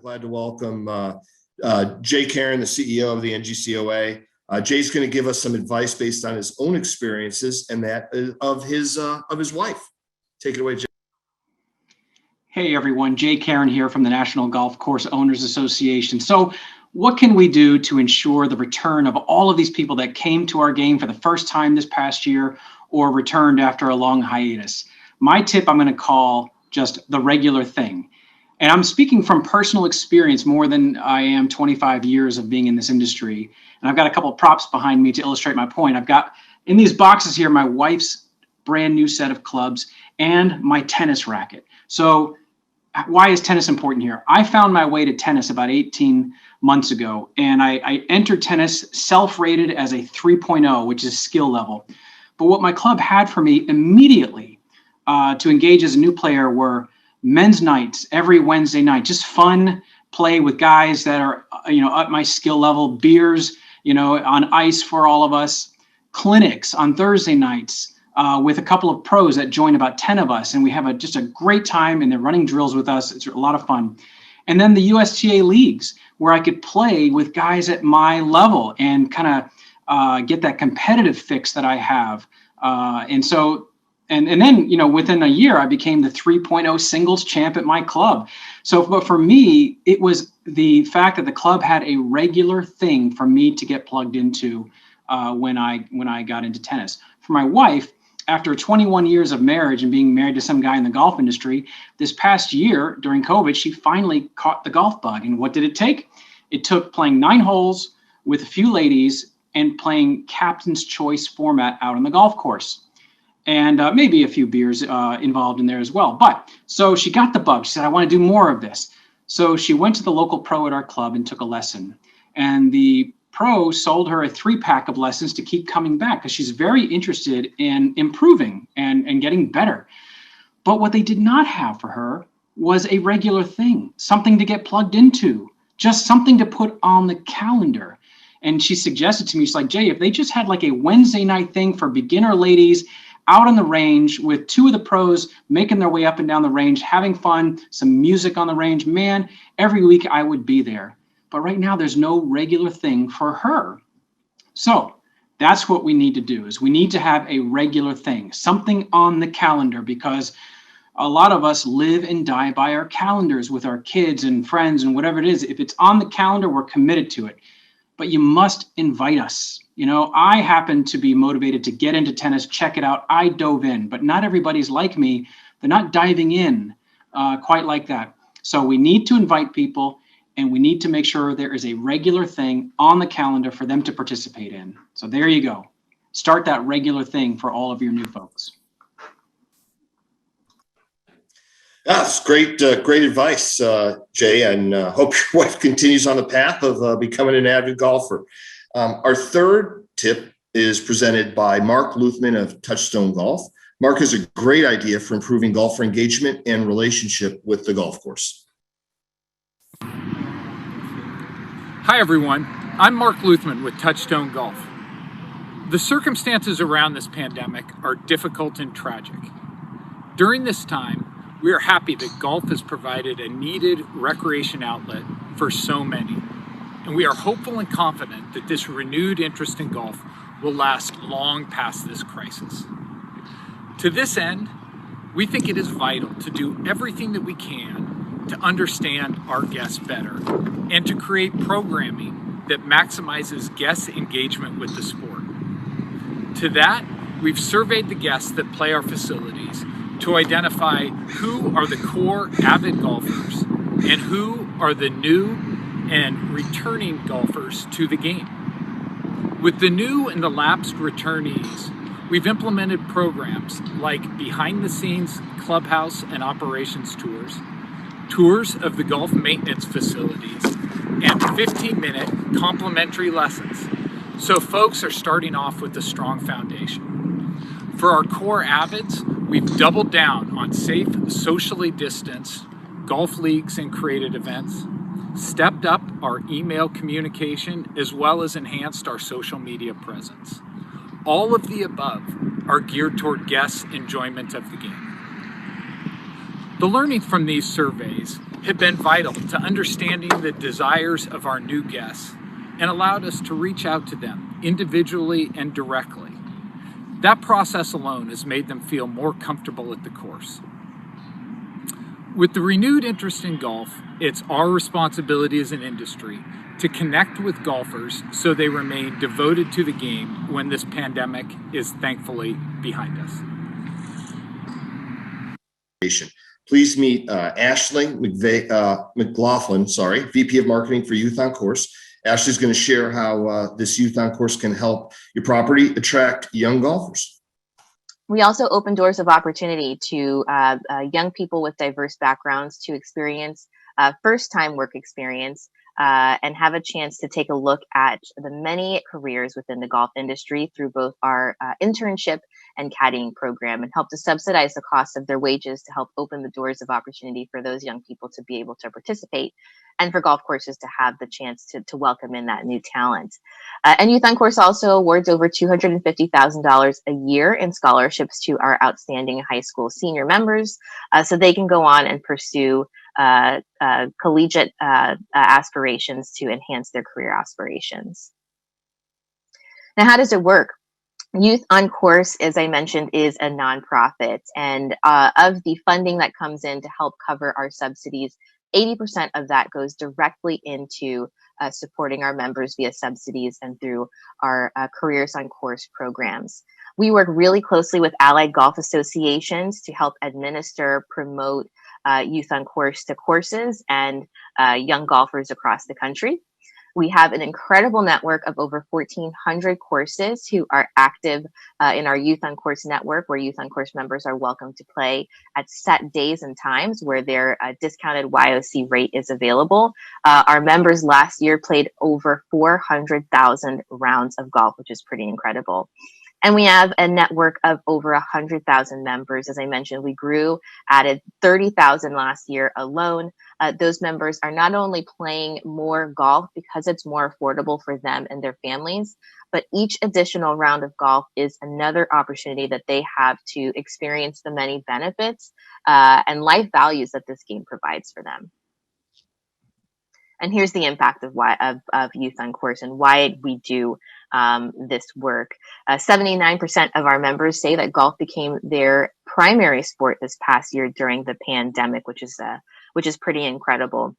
glad to welcome Jay Karen, the CEO of the NGCOA. Jay's going to give us some advice based on his own experiences and that of his wife. Take it away, Jay. Hey everyone, Jay Karen here from the National Golf Course Owners Association. So what can we do to ensure the return of all of these people that came to our game for the first time this past year or returned after a long hiatus? My tip I'm going to call just the regular thing. And I'm speaking from personal experience more than I am 25 years of being in this industry. And I've got a couple of props behind me to illustrate my point. I've got in these boxes here my wife's brand new set of clubs and my tennis racket. So why is tennis important here? I found my way to tennis about 18 months ago, and I entered tennis self-rated as a 3.0, which is skill level. But what my club had for me immediately to engage as a new player were men's nights every Wednesday night, just fun play with guys that are, at my skill level, beers, on ice for all of us, clinics on Thursday nights, with a couple of pros that join about 10 of us. And we have just a great time and they're running drills with us. It's a lot of fun. And then the USTA leagues where I could play with guys at my level and kind of get that competitive fix that I have. And then, within a year, I became the 3.0 singles champ at my club. So, but for me, it was the fact that the club had a regular thing for me to get plugged into when I got into tennis. For my wife, after 21 years of marriage and being married to some guy in the golf industry, this past year during COVID, she finally caught the golf bug. And what did it take? It took playing 9 holes with a few ladies and playing captain's choice format out on the golf course. And maybe a few beers involved in there as well. But so she got the bug. She said, I want to do more of this. So she went to the local pro at our club and took a lesson. And the pro sold her a 3-pack of lessons to keep coming back because she's very interested in improving and getting better. But what they did not have for her was a regular thing, something to get plugged into, just something to put on the calendar. And she suggested to me, she's like, Jay, if they just had like a Wednesday night thing for beginner ladies out on the range with 2 of the pros making their way up and down the range, having fun, some music on the range, man, every week I would be there. But right now there's no regular thing for her. So that's what we need to do is we need to have a regular thing, something on the calendar, because a lot of us live and die by our calendars with our kids and friends and whatever it is. If it's on the calendar, we're committed to it. But you must invite us. I happen to be motivated to get into tennis, check it out. I dove in, but not everybody's like me. They're not diving in quite like that. So we need to invite people. And we need to make sure there is a regular thing on the calendar for them to participate in. So there you go. Start that regular thing for all of your new folks. That's great advice, Jay, and hope your wife continues on the path of becoming an avid golfer. Our third tip is presented by Mark Luthman of Touchstone Golf. Mark has a great idea for improving golfer engagement and relationship with the golf course. Hi everyone, I'm Mark Luthman with Touchstone Golf. The circumstances around this pandemic are difficult and tragic. During this time, we are happy that golf has provided a needed recreation outlet for so many. And we are hopeful and confident that this renewed interest in golf will last long past this crisis. To this end, we think it is vital to do everything that we can to understand our guests better and to create programming that maximizes guest engagement with the sport. To that, we've surveyed the guests that play our facilities to identify who are the core avid golfers and who are the new and returning golfers to the game. With the new and the lapsed returnees, we've implemented programs like behind-the-scenes clubhouse and operations tours of the golf maintenance facilities, and 15-minute complimentary lessons. So folks are starting off with a strong foundation. For our core avids, we've doubled down on safe, socially distanced golf leagues and created events, stepped up our email communication, as well as enhanced our social media presence. All of the above are geared toward guests' enjoyment of the game. The learnings from these surveys have been vital to understanding the desires of our new guests and allowed us to reach out to them individually and directly. That process alone has made them feel more comfortable at the course. With the renewed interest in golf, it's our responsibility as an industry to connect with golfers so they remain devoted to the game when this pandemic is thankfully behind us. Please meet Ashley McLaughlin, VP of Marketing for Youth on Course. Ashley's going to share how this Youth on Course can help your property attract young golfers. We also open doors of opportunity to young people with diverse backgrounds to experience first-time work experience and have a chance to take a look at the many careers within the golf industry through both our internship and caddying program, and help to subsidize the cost of their wages to help open the doors of opportunity for those young people to be able to participate, and for golf courses to have the chance to welcome in that new talent. And Youth on Course also awards over $250,000 a year in scholarships to our outstanding high school senior members, so they can go on and pursue collegiate aspirations to enhance their career aspirations. Now, how does it work? Youth on Course, as I mentioned, is a nonprofit, and of the funding that comes in to help cover our subsidies, 80% of that goes directly into supporting our members via subsidies and through our Careers on Course programs. We work really closely with allied golf associations to help administer, promote Youth on Course to courses and young golfers across the country. We have an incredible network of over 1,400 courses who are active in our Youth on Course network, where Youth on Course members are welcome to play at set days and times where their discounted YOC rate is available. Our members last year played over 400,000 rounds of golf, which is pretty incredible. And we have a network of over 100,000 members. As I mentioned, we added 30,000 last year alone. Those members are not only playing more golf because it's more affordable for them and their families, but each additional round of golf is another opportunity that they have to experience the many benefits and life values that this game provides for them. And here's the impact of Youth on Course and why we do this work. 79% of our members say that golf became their primary sport this past year during the pandemic, which is pretty incredible.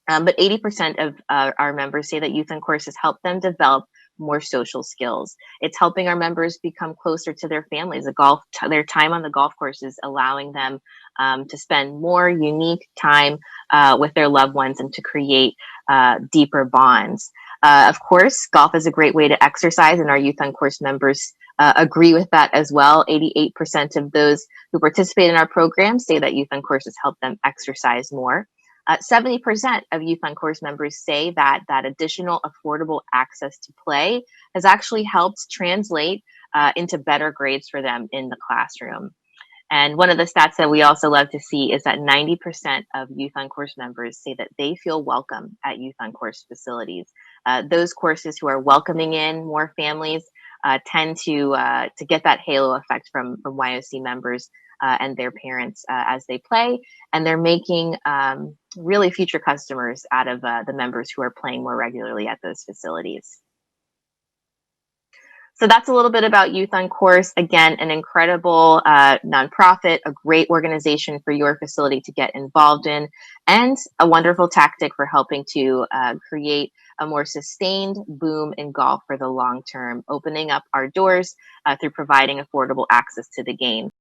But 80% of our members say that Youth on Course has helped them develop more social skills. It's helping our members become closer to their families. Their time on the golf course is allowing them to spend more unique time with their loved ones and to create deeper bonds. Of course, golf is a great way to exercise, and our Youth on Course members agree with that as well. 88% of those who participate in our program say that Youth on Course has helped them exercise more. 70% of Youth on Course members say that additional affordable access to play has actually helped translate into better grades for them in the classroom. And one of the stats that we also love to see is that 90% of Youth on Course members say that they feel welcome at Youth on Course facilities. Those courses who are welcoming in more families tend to get that halo effect from YOC members and their parents as they play, and they're making really future customers out of the members who are playing more regularly at those facilities. So that's a little bit about Youth on Course. Again, an incredible nonprofit, a great organization for your facility to get involved in, and a wonderful tactic for helping to create a more sustained boom in golf for the long term, opening up our doors through providing affordable access to the game.